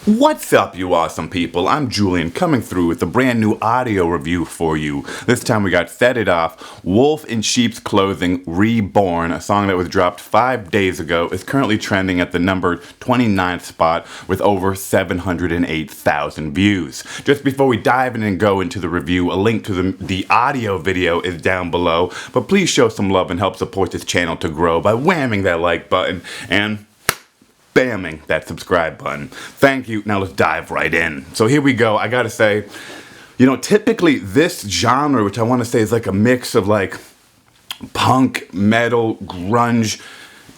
What's up, you awesome people? I'm Julian, coming through with a brand new audio review for you. This time we got Set It Off, Wolf in Sheep's Clothing, Reborn, a song that was dropped 5 days ago, is currently trending at the number 29th spot with over 708,000 views. Just before we dive in and go into the review, a link to the audio video is down below, but please show some love and help support this channel to grow by whamming that like button and spamming that subscribe button. Thank you. Now let's dive right in. So here we go. I gotta say, typically this genre, which I want to say is like a mix of like punk, metal, grunge,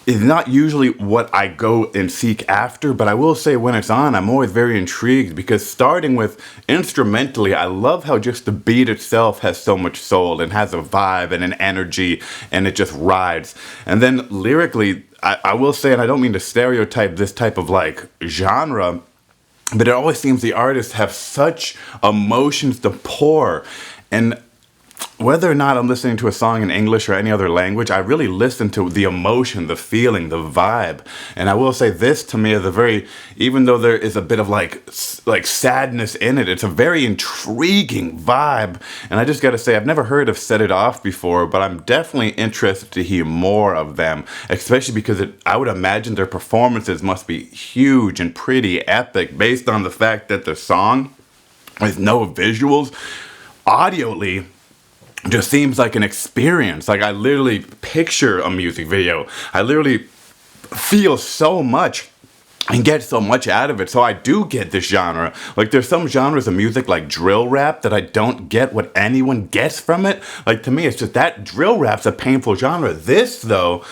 is not usually what I go and seek after, but I will say when it's on, I'm always very intrigued because starting with instrumentally, I love how just the beat itself has so much soul and has a vibe and an energy and it just rides. And then lyrically, I will say, and I don't mean to stereotype this type of like genre, but it always seems the artists have such emotions to pour. And whether or not I'm listening to a song in English or any other language, I really listen to the emotion, the feeling, the vibe. And I will say this to me is a very, even though there is a bit of like sadness in it, it's a very intriguing vibe. And I just got to say, I've never heard of Set It Off before, but I'm definitely interested to hear more of them, especially because I would imagine their performances must be huge and pretty epic based on the fact that the song with no visuals, audioly, just seems like an experience. Like I literally picture a music video. I literally feel so much and get so much out of it. So I do get this genre. Like there's some genres of music like drill rap that I don't get what anyone gets from it. Like to me, it's just that drill rap's a painful genre. This though,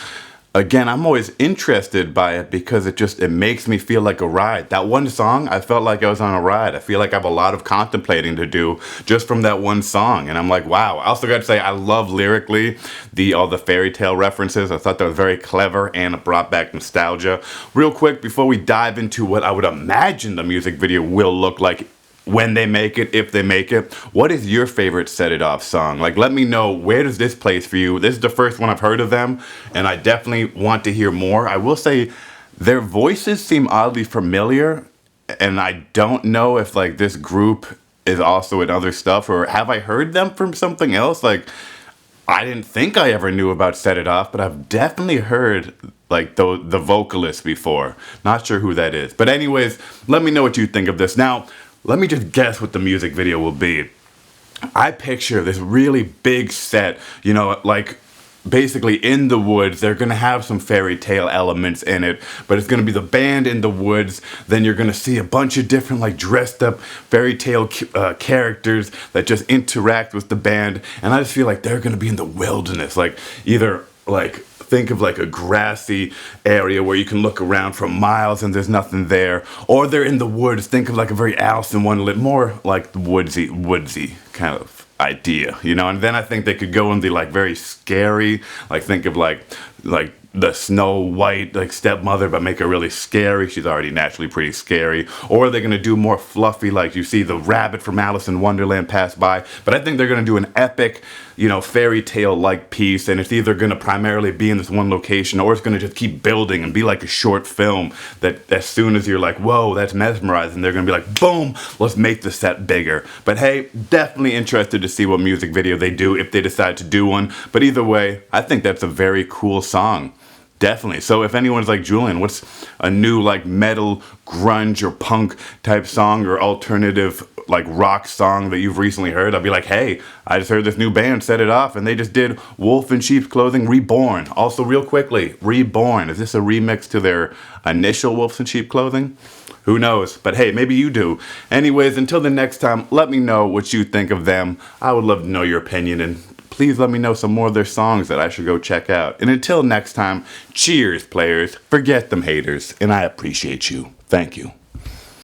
again, I'm always interested by it because it makes me feel like a ride. That one song, I felt like I was on a ride. I feel like I have a lot of contemplating to do just from that one song. And I'm like, wow. I also got to say, I love lyrically all the fairy tale references. I thought that was very clever and it brought back nostalgia. Real quick, before we dive into what I would imagine the music video will look like when they make it, if they make it, what is your favorite Set It Off song? Like, let me know, where does this place for you? This is the first one I've heard of them, and I definitely want to hear more. I will say, their voices seem oddly familiar, and I don't know if, like, this group is also in other stuff, or have I heard them from something else? Like, I didn't think I ever knew about Set It Off, but I've definitely heard like the vocalist before. Not sure who that is. But anyways, let me know what you think of this. Now, let me just guess what the music video will be. I picture this really big set, like basically in the woods. They're going to have some fairy tale elements in it, but it's going to be the band in the woods. Then you're going to see a bunch of different like dressed up fairy tale characters that just interact with the band. And I just feel like they're going to be in the wilderness, like either like think of like a grassy area where you can look around for miles and there's nothing there, or they're in the woods. Think of like a very Alice in Wonderland, more like the woodsy kind of idea, and then I think they could go in the like very scary, like think of like the Snow White like stepmother, but make her really scary. She's already naturally pretty scary. Or they're gonna do more fluffy, like you see the rabbit from Alice in Wonderland pass by. But I think they're gonna do an epic, fairy tale like piece, and it's either gonna primarily be in this one location, or it's gonna just keep building and be like a short film that as soon as you're like, whoa, that's mesmerizing, they're gonna be like, boom, let's make the set bigger. But hey, definitely interested to see what music video they do if they decide to do one. But either way, I think that's a very cool song. Definitely. So if anyone's like, Julian, what's a new like metal, grunge, or punk type song or alternative like rock song that you've recently heard, I'll be like, hey, I just heard this new band Set It Off and they just did Wolf in Sheep's Clothing, Reborn. Also real quickly, Reborn, is this a remix to their initial Wolf in Sheep Clothing? Who knows? But hey, maybe you do. Anyways, until the next time, let me know what you think of them. I would love to know your opinion, and please let me know some more of their songs that I should go check out. And until next time, cheers, players. Forget them haters, and I appreciate you. Thank you.